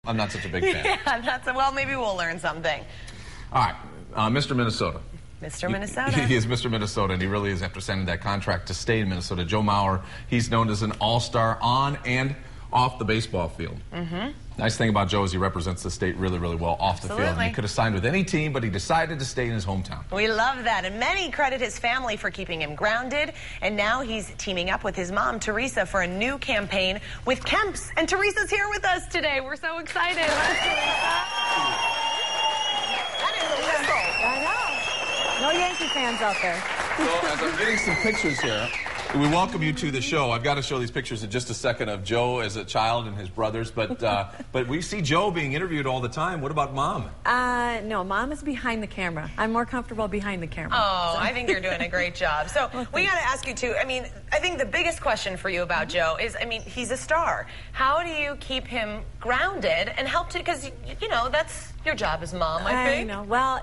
I'm not such a big fan. Yeah, well, maybe we'll learn something. All right, Mr. Minnesota. Mr. Minnesota. He is Mr. Minnesota, and he really is after signing that contract to stay in Minnesota. Joe Mauer, he's known as an all-star on and off the baseball field. Nice thing about Joe is he represents the state really, really well off the field. And he could have signed with any team, but he decided to stay in his hometown. We love that. And many credit his family for keeping him grounded. And now he's teaming up with his mom, Theresa, for a new campaign with Kemp's. And Theresa's here with us today. We're so excited. That is a whistle. I know. No Yankee fans out there. So as I'm getting some pictures here, we welcome you to the show. I've got to show these pictures in just a second of Joe as a child and his brothers, but we see Joe being interviewed all the time. What about Mom? No, Mom is behind the camera. I'm more comfortable behind the camera. Oh, so. I think you're doing a great job. So we got to ask you, too, I mean, I think the biggest question for you about Joe is, I mean, he's a star. How do you keep him grounded and help to, because, you know, that's your job as mom, I think. I know. Well,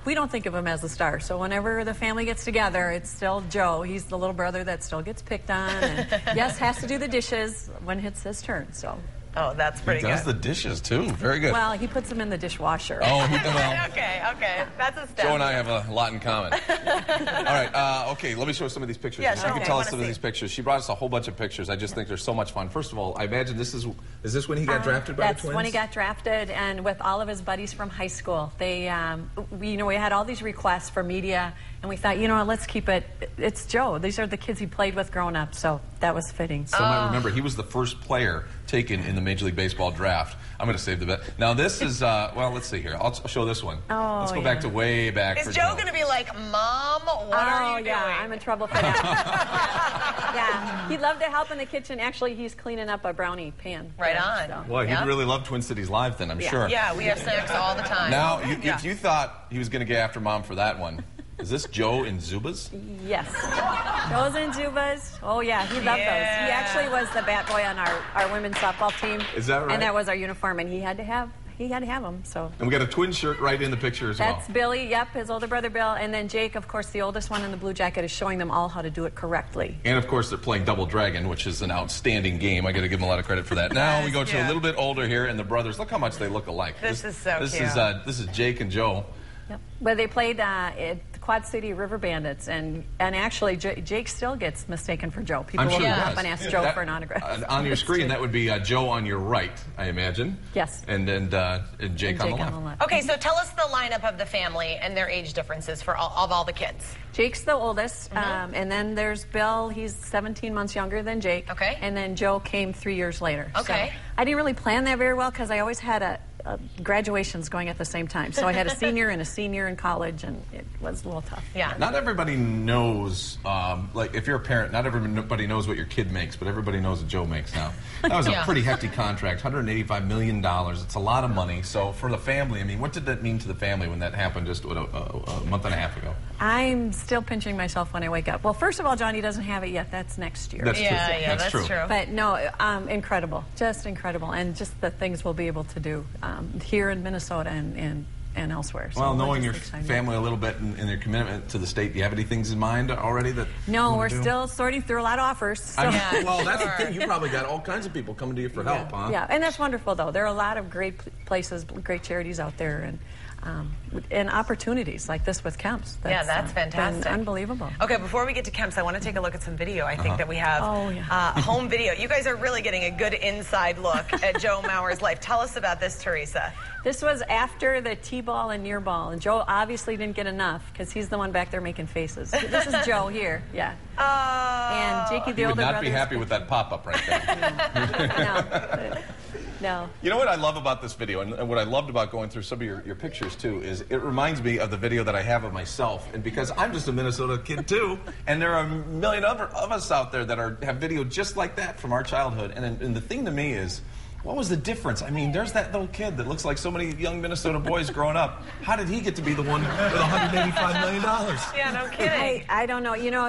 we don't think of him as a star. So whenever the family gets together, it's still Joe. He's the little brother that still gets picked on. And yes, has to do the dishes when it's his turn. So. Oh, that's pretty good. He does the dishes, too. Very good. Well, he puts them in the dishwasher. Oh, well. Okay. That's a step. Joe and I have a lot in common. All right, okay, let me show some of these pictures. Yeah, you can tell us some of these pictures. She brought us a whole bunch of pictures. I just think they're so much fun. First of all, I imagine is this when he got drafted by the Twins? That's when he got drafted, and with all of his buddies from high school. They, we had all these requests for media, and we thought, let's keep it. It's Joe. These are the kids he played with growing up, so that was fitting. Some might remember he was the first player taken in the Major League Baseball draft. I'm going to save the bet. Now this is, well, let's see here. I'll show this one. Oh, let's go back to way back. Is Joe going to be like, Mom, what are you doing? I'm in trouble for that. Yeah, he'd love to help in the kitchen. Actually, he's cleaning up a brownie pan. Right on. So. Well, he'd really love Twin Cities Live then, I'm sure. Yeah, we have snacks all the time. Now, if you thought he was going to get after Mom for that one, is this Joe in Zubas? Yes. Joe's in Zubas. Oh, yeah, he loved those. He actually was the bat boy on our women's softball team. Is that right? And that was our uniform, and he had to have them. So. And we got a twin shirt right in the picture as well. That's Billy, yep, his older brother Bill. And then Jake, of course, the oldest one in the blue jacket, is showing them all how to do it correctly. And, of course, they're playing Double Dragon, which is an outstanding game. I got to give them a lot of credit for that. Now we go to a little bit older here, and the brothers, look how much they look alike. This is so cute. This is Jake and Joe. Yep. But they played at the Quad City River Bandits, and actually Jake still gets mistaken for Joe. People will come up and ask Joe for an autograph. On your screen, that would be Joe on your right, I imagine. Yes. And Jake on the left. Okay, so tell us the lineup of the family and their age differences for all the kids. Jake's the oldest, and then there's Bill. He's 17 months younger than Jake. Okay. And then Joe came 3 years later. Okay. So I didn't really plan that very well because I always had graduations going at the same time. So I had a senior and a senior in college, and it was a little tough. Yeah. Not everybody knows, like if you're a parent, not everybody knows what your kid makes, but everybody knows what Joe makes now. That was a pretty hefty contract, $185 million. It's a lot of money. So for the family, I mean, what did that mean to the family when that happened just a month and a half ago? I'm still pinching myself when I wake up. Well, first of all, Johnny doesn't have it yet. That's next year. That's true. Yeah, that's true. But no, incredible. Just incredible. And just the things we'll be able to do here in Minnesota and elsewhere. So well, knowing your family a little bit and their commitment to the state, do you have any things in mind already that? No, we're still sorting through a lot of offers. So. Well, that's the thing. You probably got all kinds of people coming to you for help, huh? Yeah, and that's wonderful, though. There are a lot of great places, great charities out there, and opportunities like this with Kemp's. That's fantastic. Been unbelievable. Okay, before we get to Kemp's, I want to take a look at some video. I think that we have home video. You guys are really getting a good inside look at Joe Mauer's life. Tell us about this, Theresa. This was after the T-ball and near ball, and Joe obviously didn't get enough because he's the one back there making faces. This is Joe here, and Jakey, the older brother. You would not be happy with that pop-up right there. No. You know what I love about this video, and what I loved about going through some of your pictures, too, is it reminds me of the video that I have of myself. And because I'm just a Minnesota kid, too, and there are a million of us out there that have video just like that from our childhood. And the thing to me is, what was the difference? I mean, there's that little kid that looks like so many young Minnesota boys growing up. How did he get to be the one with $185 million? Yeah, no kidding. I don't know. You know,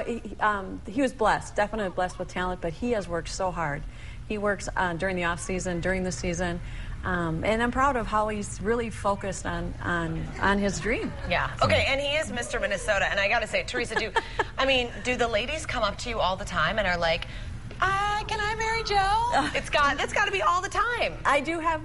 he was blessed, definitely blessed with talent, but he has worked so hard. He works during the off season, during the season, and I'm proud of how he's really focused on his dream. Yeah. Okay, and he is Mr. Minnesota, and I got to say, Theresa, do the ladies come up to you all the time and are like, can I marry Sorry, Joe. That's got to be all the time. I do have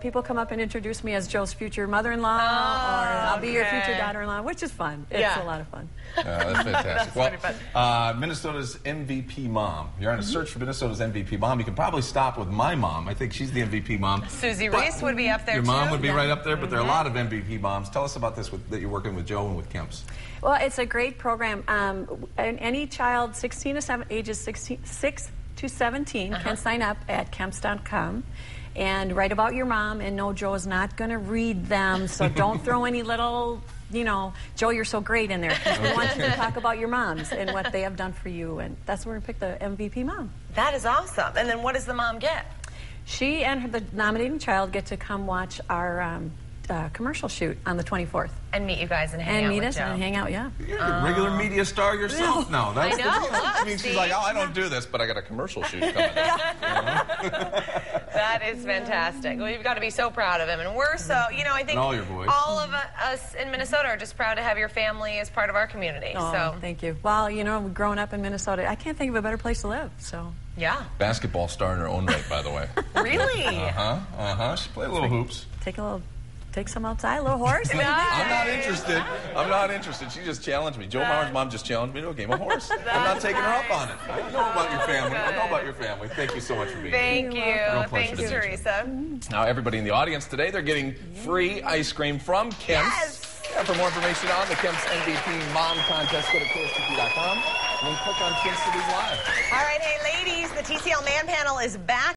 people come up and introduce me as Joe's future mother-in-law, or I'll be your future daughter-in-law, which is fun. It's a lot of fun. That's fantastic. Well, Minnesota's MVP mom. You're on a search for Minnesota's MVP mom. You can probably stop with my mom. I think she's the MVP mom. Susie Reese would be up there, your too. Your mom would be right up there, but there are a lot of MVP moms. Tell us about this that you're working with Joe and with Kemp's. Well, it's a great program. Any child ages 6 to 17 can sign up at Kemps.com and write about your mom. And no, Joe's not going to read them, so don't throw any little, Joe, you're so great in there. 'Cause we want you to talk about your moms and what they have done for you. And that's where we pick the MVP mom. That is awesome. And then what does the mom get? She and the nominating child get to come watch our commercial shoot on the 24th. And meet you guys and hang out with Joe. And meet us and hang out, yeah. You're a regular media star yourself now. That's I know. I mean, she's like, oh, I don't do this, but I got a commercial shoot coming up. That is fantastic. Well, you've got to be so proud of him. And we're so, I think all your boys. All of us in Minnesota are just proud to have your family as part of our community. Oh, so thank you. Well, growing up in Minnesota, I can't think of a better place to live, so. Yeah. Basketball star in her own right, by the way. Really? She played little hoops. Take some outside, a little horse. I'm not interested. I'm not interested. She just challenged me. Joe Mauer's mom just challenged me to a game of horse. I'm not taking her up on it. I know about your family. I know about your family. Thank you so much for being here. Thank you. Thanks, Theresa. Now, everybody in the audience today, they're getting free ice cream from Kemp's. Yes. Yeah, for more information on the Kemp's MVP Mom Contest, go to KSTP.com and then click on Twin Cities Live. All right, hey, ladies, the TCL Man Panel is back.